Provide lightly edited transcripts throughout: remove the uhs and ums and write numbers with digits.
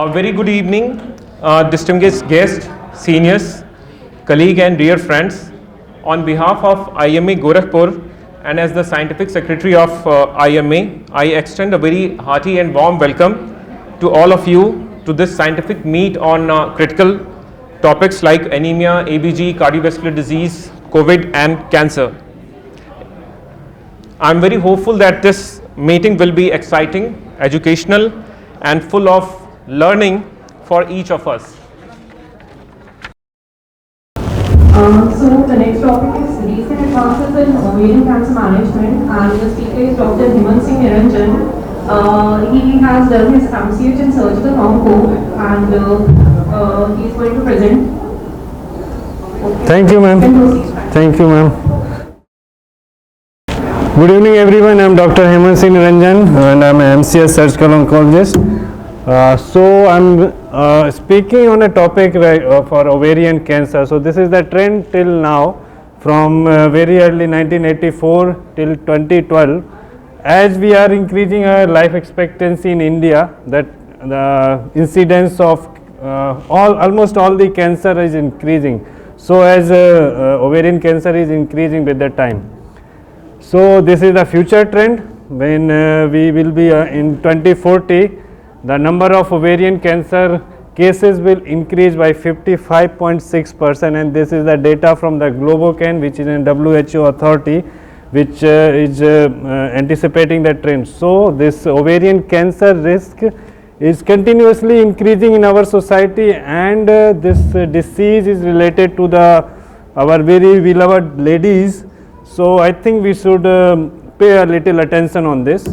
A very good evening, distinguished guests, seniors, colleagues and dear friends. On behalf of IMA Gorakhpur and as the Scientific Secretary of IMA, I extend a very hearty and warm welcome to all of you to this scientific meet on critical topics like anemia, ABG, cardiovascular disease, COVID and cancer. I am very hopeful that this meeting will be exciting, educational and full of learning for each of us. So the next topic is recent advances in ovarian cancer management, and the speaker is Dr. Hemant Singh Niranjan. He has done his MCH in surgical onco and he is going to present. Okay. Thank you, ma'am. Thank you, ma'am. Good evening, everyone. I am Dr. Hemant Singh Niranjan and I am an MCS surgical oncologist. So I'm speaking on a topic for ovarian cancer. So this is the trend till now from very early 1984 till 2012. As we are increasing our life expectancy in India, that the incidence of almost all the cancer is increasing. So as ovarian cancer is increasing with the time. So this is the future trend when we will be in 2040. The number of ovarian cancer cases will increase by 55.6%, and this is the data from the Globocan, which is a WHO authority, which is anticipating the trend. So this ovarian cancer risk is continuously increasing in our society, and this disease is related to our very beloved ladies. So I think we should pay a little attention on this.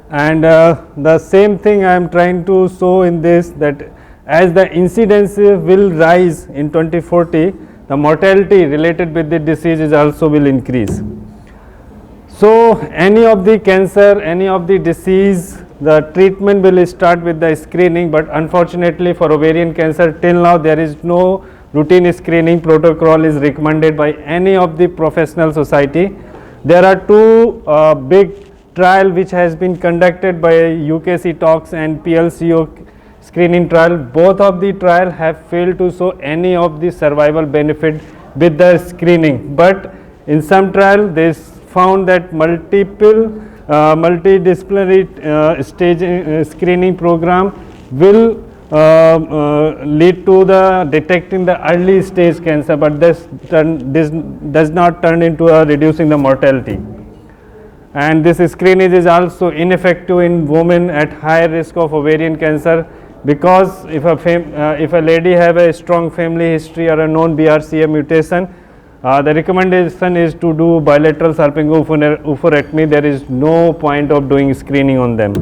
And the same thing I am trying to show in this, that as the incidence will rise in 2040, the mortality related with the disease is also will increase. So any of the cancer, any of the disease, the treatment will start with the screening, but unfortunately for ovarian cancer till now there is no routine screening protocol is recommended by any of the professional society. There are two big trial which has been conducted by UKC Talks and PLCO screening trial. Both of the trial have failed to show any of the survival benefit with the screening, but in some trial they found that multidisciplinary stage screening program will lead to the detecting the early stage cancer, but this does not turn into reducing the mortality. And this screening is also ineffective in women at high risk of ovarian cancer, because if a lady have a strong family history or a known BRCA mutation, the recommendation is to do bilateral salpingo-oophorectomy. There is no point of doing screening on them.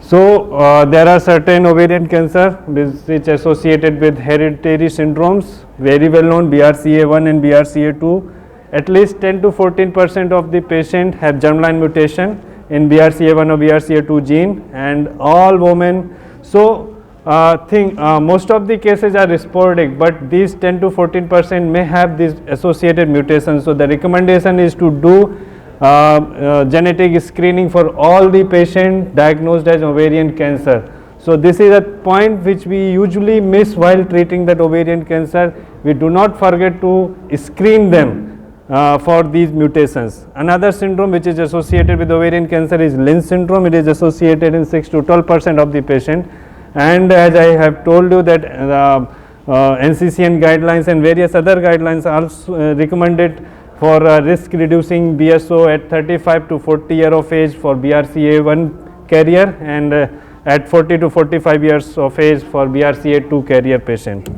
So there are certain ovarian cancer which associated with hereditary syndromes, very well known, BRCA1 and BRCA2. At least 10 to 14% of the patient have germline mutation in BRCA1 or BRCA2 gene, and all women. So most of the cases are sporadic, but these 10 to 14% may have these associated mutations. So the recommendation is to do genetic screening for all the patients diagnosed as ovarian cancer. So this is a point which we usually miss while treating that ovarian cancer. We do not forget to screen them for these mutations. Another syndrome which is associated with ovarian cancer is Lynch syndrome. It is associated in 6 to 12% of the patient, and as I have told you that NCCN guidelines and various other guidelines also recommended for risk reducing BSO at 35 to 40 years of age for BRCA1 carrier, and at 40 to 45 years of age for BRCA2 carrier patient.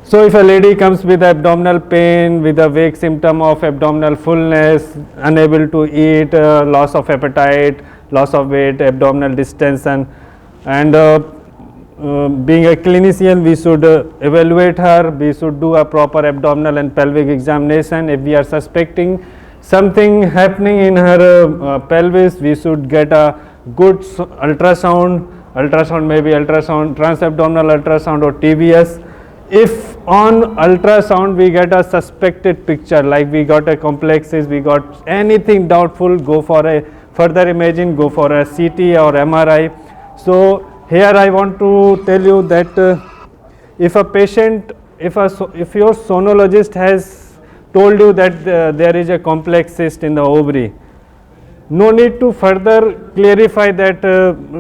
So if a lady comes with abdominal pain, with a vague symptom of abdominal fullness, unable to eat, loss of appetite, loss of weight, abdominal distension, and being a clinician, we should evaluate her, we should do a proper abdominal and pelvic examination. If we are suspecting something happening in her pelvis, we should get a good ultrasound, maybe ultrasound, transabdominal ultrasound or TVS. If on ultrasound we get a suspected picture, like we got a complexes, we got anything doubtful, go for a further imaging, go for a CT or MRI. So here I want to tell you that if a patient, if your sonologist has told you that there is a complex cyst in the ovary, no need to further clarify that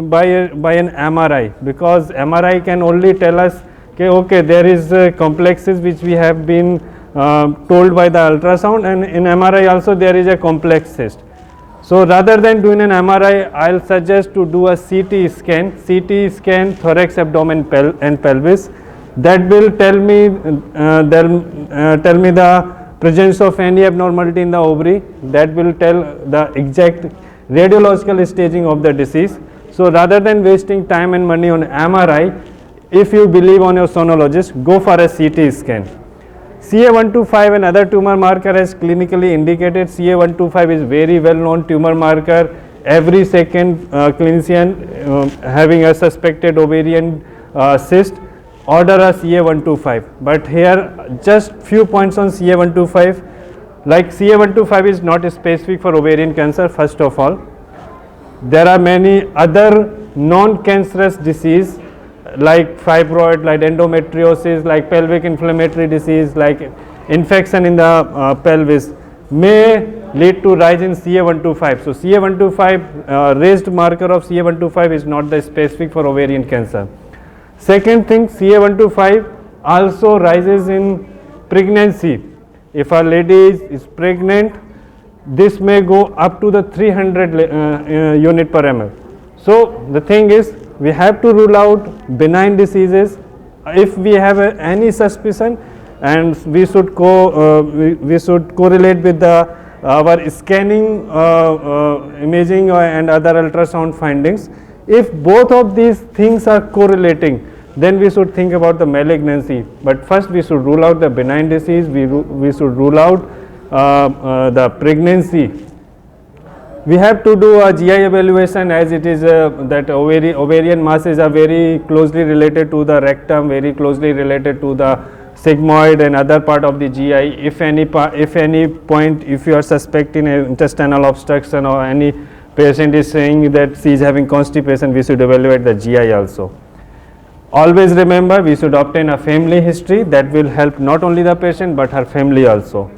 by an MRI, because MRI can only tell us okay, there is complexes which we have been told by the ultrasound, and in MRI also there is a complex cyst. So rather than doing an MRI, I'll suggest to do a CT scan, thorax, abdomen and pelvis. That will tell me the presence of any abnormality in the ovary. That will tell the exact radiological staging of the disease. So rather than wasting time and money on MRI, if you believe on your sonologist, go for a CT scan. CA125, another tumor marker, as clinically indicated. CA125 is very well known tumor marker. Every second clinician having a suspected ovarian cyst order a CA125. But here just few points on CA125. Like CA125 is not specific for ovarian cancer. First of all, there are many other non-cancerous disease like fibroid, like endometriosis, like pelvic inflammatory disease, like infection in the pelvis may lead to rise in CA125. So CA125 raised marker of CA125 is not the specific for ovarian cancer. Second thing, CA125 also rises in pregnancy. If a lady is pregnant, this may go up to the 300 unit per ml. So the thing is, we have to rule out benign diseases. If we have any suspicion, and we should correlate with our scanning, imaging and other ultrasound findings. If both of these things are correlating, then we should think about the malignancy. But first we should rule out the benign disease, we should rule out the pregnancy. We have to do a GI evaluation, as it is that ovarian masses are very closely related to the rectum, very closely related to the sigmoid and other part of the GI. If any point, if you are suspecting intestinal obstruction, or any patient is saying that she is having constipation, we should evaluate the GI also. Always remember, we should obtain a family history. That will help not only the patient but her family also.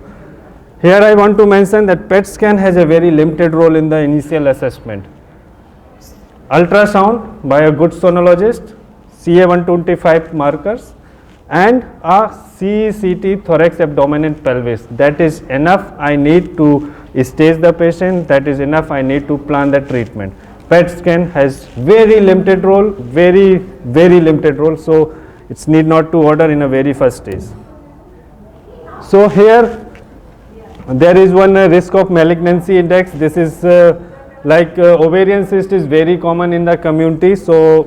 Here I want to mention that PET scan has a very limited role in the initial assessment. Ultrasound by a good sonologist, CA125 markers, and a CCT, thorax, abdomen and pelvis. That is enough I need to stage the patient, that is enough I need to plan the treatment. PET scan has very limited role, very limited role, so it's need not to order in a very first stage. So here there is one risk of malignancy index. This is like ovarian cyst is very common in the community, so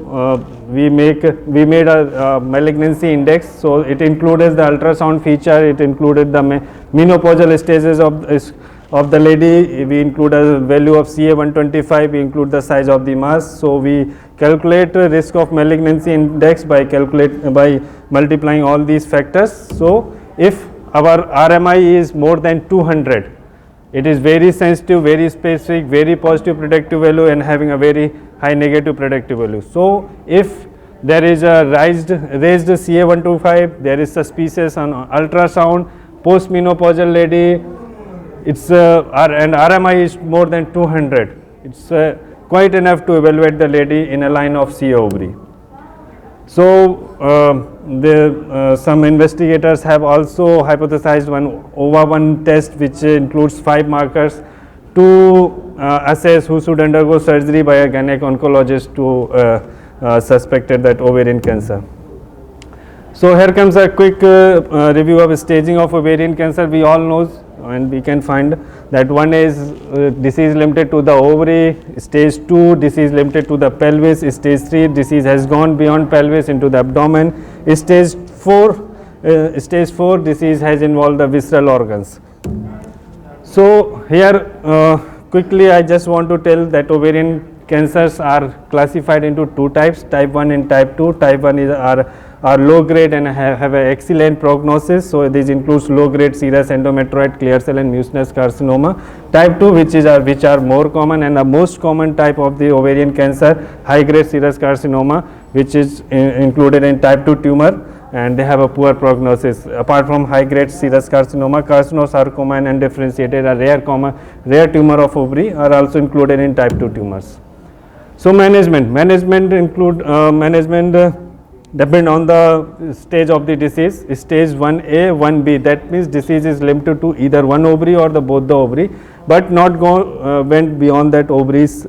we made a malignancy index. So it included the ultrasound feature, it included the menopausal stages of the lady, we include a value of CA125, we include the size of the mass. So we calculate risk of malignancy index by multiplying all these factors. So if our RMI is more than 200, it is very sensitive, very specific, very positive predictive value and having a very high negative predictive value. So if there is a raised CA125, there is suspicious on ultrasound, postmenopausal lady, it's and RMI is more than 200, it's quite enough to evaluate the lady in a line of CA ovary. So some investigators have also hypothesized one OVA1 test which includes 5 markers to assess who should undergo surgery by a gynec oncologist to suspected that ovarian cancer. So here comes a quick review of staging of ovarian cancer. We all know and we can find that one is disease limited to the ovary, stage 2 disease limited to the pelvis, stage 3 disease has gone beyond pelvis into the abdomen, stage 4 disease has involved the visceral organs. So here quickly I just want to tell that ovarian cancers are classified into 2 types, type 1 and type 2. Type 1 are are low grade and have an excellent prognosis. So this includes low grade serous endometrioid, clear cell and mucinous carcinoma. Type 2, which are more common, and the most common type of the ovarian cancer, high grade serous carcinoma, which is included in type 2 tumor, and they have a poor prognosis. Apart from high grade serous carcinoma, carcinosarcoma and undifferentiated, a rare tumor of ovary, are also included in type 2 tumors. So management include depend on the stage of the disease. Stage 1A, 1B, that means disease is limited to either one ovary or both the ovary, but not went beyond that ovaries.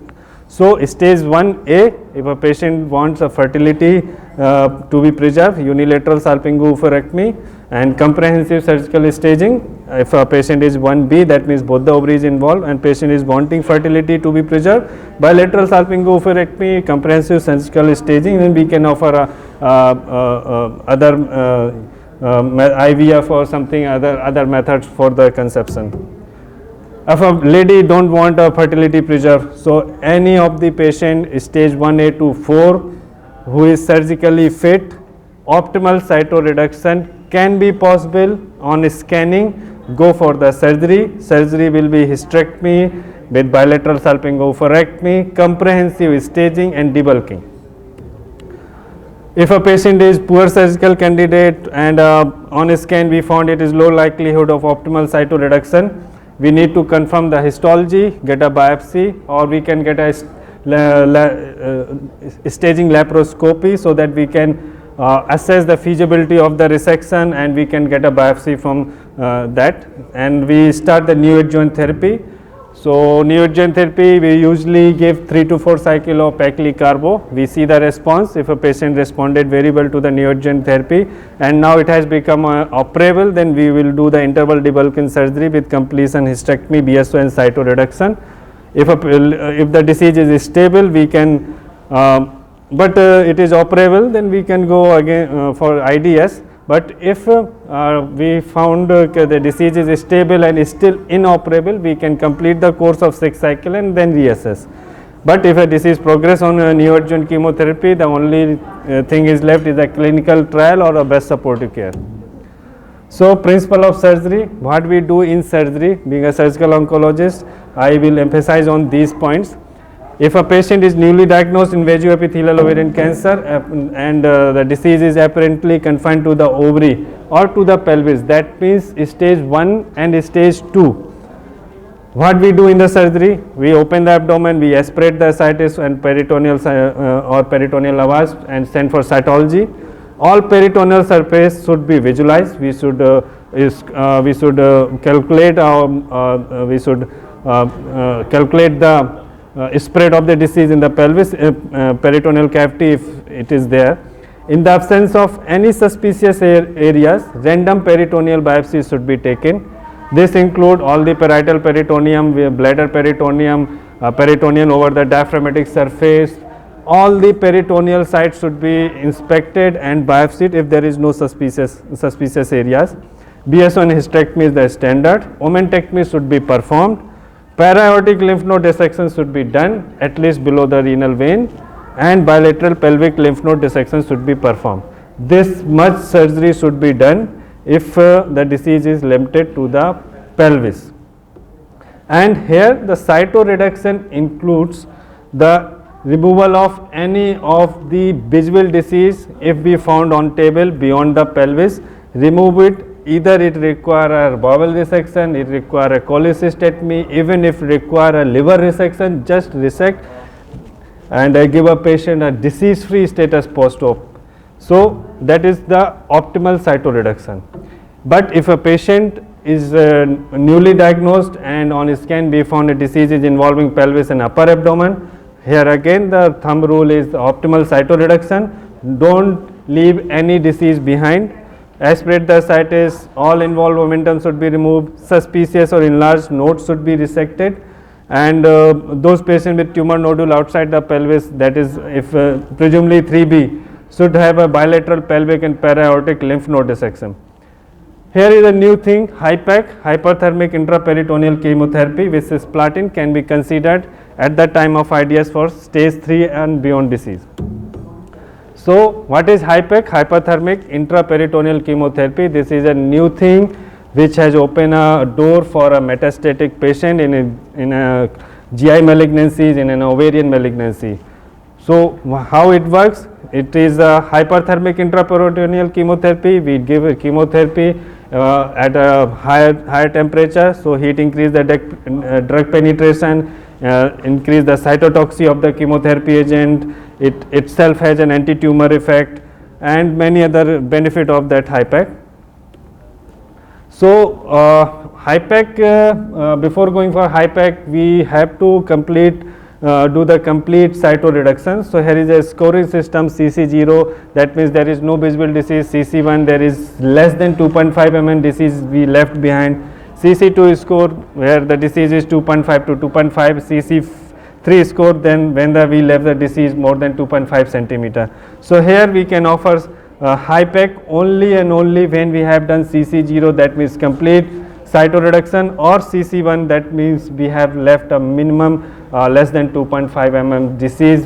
So stage 1A, if a patient wants a fertility to be preserved, unilateral salpingo-oophorectomy and comprehensive surgical staging. If a patient is 1B, that means both the ovaries involved and patient is wanting fertility to be preserved, bilateral salpingo-oophorectomy, comprehensive surgical staging, then we can offer other IVF or something, other methods for the conception. If a lady don't want a fertility preserve, so any of the patient stage 1A to 4 who is surgically fit, optimal cytoreduction can be possible on scanning. Go for the surgery. Surgery will be hysterectomy with bilateral salpingo-oophorectomy, comprehensive staging and debulking. If a patient is poor surgical candidate and on scan we found it is low likelihood of optimal cytoreduction, we need to confirm the histology, get a biopsy, or we can get a staging laparoscopy so that we can assess the feasibility of the resection and we can get a biopsy from that, and we start the neoadjuvant therapy. So neoadjuvant therapy, we usually give 3 to 4 cycle of paclitaxel. We see the response. If a patient responded very well to the neoadjuvant therapy and now it has become operable, then we will do the interval debulking surgery with completion hysterectomy, BSO and cytoreduction. If the disease is stable, we can but it is operable, then we can go again for IDS. But if we found the disease is stable and is still inoperable, we can complete the course of 6 cycle and then reassess. But if a disease progress on neoadjuvant chemotherapy, the only thing is left is a clinical trial or a best supportive care. So principle of surgery, what we do in surgery, being a surgical oncologist, I will emphasize on these points. If a patient is newly diagnosed in vagioepithelial ovarian cancer and the disease is apparently confined to the ovary or to the pelvis, that means stage 1 and stage 2. What we do in the surgery? We open the abdomen, we aspirate the ascites and peritoneal or peritoneal lavage and send for cytology. All peritoneal surface should be visualized. We should calculate the spread of the disease in the pelvis, peritoneal cavity if it is there. In the absence of any suspicious areas, random peritoneal biopsies should be taken. This include all the parietal peritoneum, bladder peritoneum, peritoneum over the diaphragmatic surface. All the peritoneal sites should be inspected and biopsied if there is no suspicious areas. BSO and hysterectomy is the standard. Omentectomy should be performed. Para-aortic lymph node dissection should be done at least below the renal vein, and bilateral pelvic lymph node dissection should be performed. This much surgery should be done if the disease is limited to the pelvis. And here the cytoreduction includes the removal of any of the visual disease if we found on table beyond the pelvis, remove it. Either it require a bowel resection, it require a cholecystectomy, even if require a liver resection, just resect and give a patient a disease free status post-op. So that is the optimal cytoreduction. But if a patient is newly diagnosed and on scan we found a disease is involving pelvis and upper abdomen, here again the thumb rule is the optimal cytoreduction. Don't leave any disease behind. Aspirate the ascites, all involved momentum should be removed, suspicious or enlarged nodes should be resected, and those patients with tumor nodule outside the pelvis, that is if presumably 3B, should have a bilateral pelvic and para-aortic lymph node dissection. Here is a new thing, HIPEC, hyperthermic intraperitoneal chemotherapy with cisplatin can be considered at the time of IDS for stage 3 and beyond disease. So what is HIPEC? Hyperthermic intraperitoneal chemotherapy. This is a new thing which has opened a door for a metastatic patient in a GI malignancies, in an ovarian malignancy. So how it works? It is a hyperthermic intraperitoneal chemotherapy. We give a chemotherapy at a higher temperature, so heat increase the drug penetration, increase the cytotoxicity of the chemotherapy agent. It itself has an anti-tumor effect and many other benefit of that HIPEC. So HIPEC, before going for HIPEC, we have to do the complete cytoreduction. So here is a scoring system CC0, that means there is no visible disease. CC1, there is less than 2.5 mm disease we left behind. CC2 score where the disease is 2.5 to 2.5. CC3 score then when we left the disease more than 2.5 centimeter. So here we can offer HIPEC only and only when we have done CC0, that means complete cytoreduction, or CC1, that means we have left a minimum less than 2.5 mm disease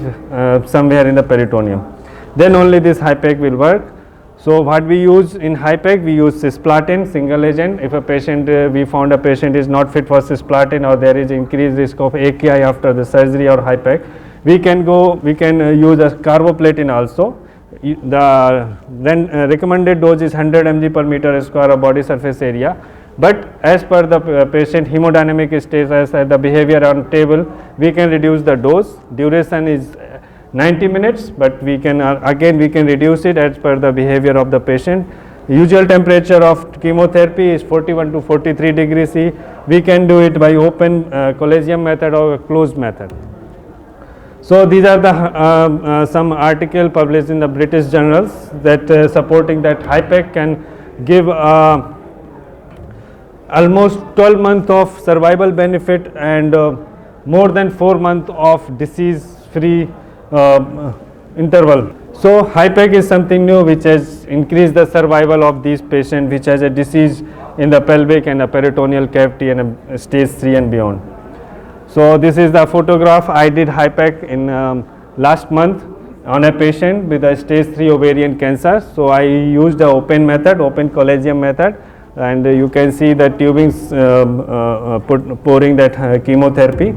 somewhere in the peritoneum. Then only this HIPEC will work. So what we use in HIPEC, we use cisplatin single agent. If a patient, we found a patient is not fit for cisplatin, or there is increased risk of AKI after the surgery or HIPEC, we can use a carboplatin also. The recommended dose is 100 mg per meter square of body surface area. But as per the patient hemodynamic status and the behavior on table, we can reduce the dose. Duration is 90 minutes, but we can again reduce it as per the behavior of the patient. Usual temperature of chemotherapy is 41 to 43 degrees C. We can do it by open Colesium method or closed method. So these are the some article published in the British journals that supporting that HIPEC can give almost 12 months of survival benefit and more than 4 months of disease free interval. So HIPEC is something new which has increased the survival of these patients which has a disease in the pelvic and the peritoneal cavity and a stage 3 and beyond. So this is the photograph. I did HIPEC in last month on a patient with a stage 3 ovarian cancer. So I used the open method, open Colesium method, and you can see the tubings pouring that chemotherapy.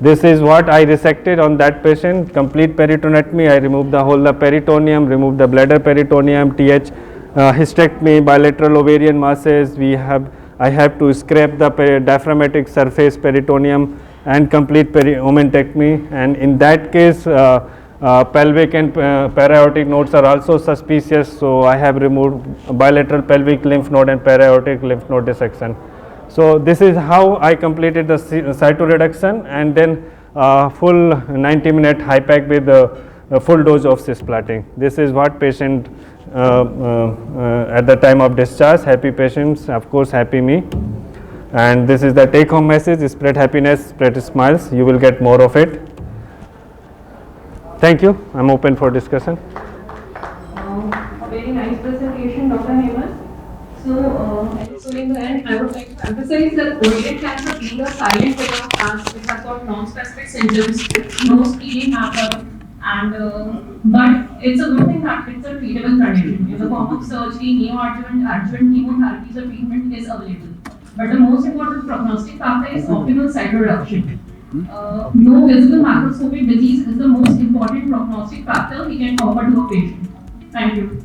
This is what I resected on that patient, complete peritonectomy. I removed the whole peritoneum, removed the bladder peritoneum, TH hysterectomy, bilateral ovarian masses. I have to scrape the diaphragmatic surface peritoneum and complete omentectomy, and in that case pelvic and para-aortic nodes are also suspicious, so I have removed bilateral pelvic lymph node and para-aortic lymph node dissection. So this is how I completed the cytoreduction, and then full 90-minute HIPEC with a full dose of cisplatin. This is what patient at the time of discharge. Happy patients, of course happy me. And this is the take home message: spread happiness, spread smiles, you will get more of it. Thank you. I'm open for discussion. A very nice presentation, Dr. Hemant. So in the end, I would like to emphasize that ovarian cancer being a silent killer of cancer, it has got non-specific symptoms, no screening happen, and but it's a good thing that it's a treatable condition. In the form of surgery, neoadjuvant, adjuvant chemotherapy, the treatment is available. But the most important prognostic factor is optimal cytoreduction. No visible macroscopic disease is the most important prognostic factor we can offer to a patient. Thank you.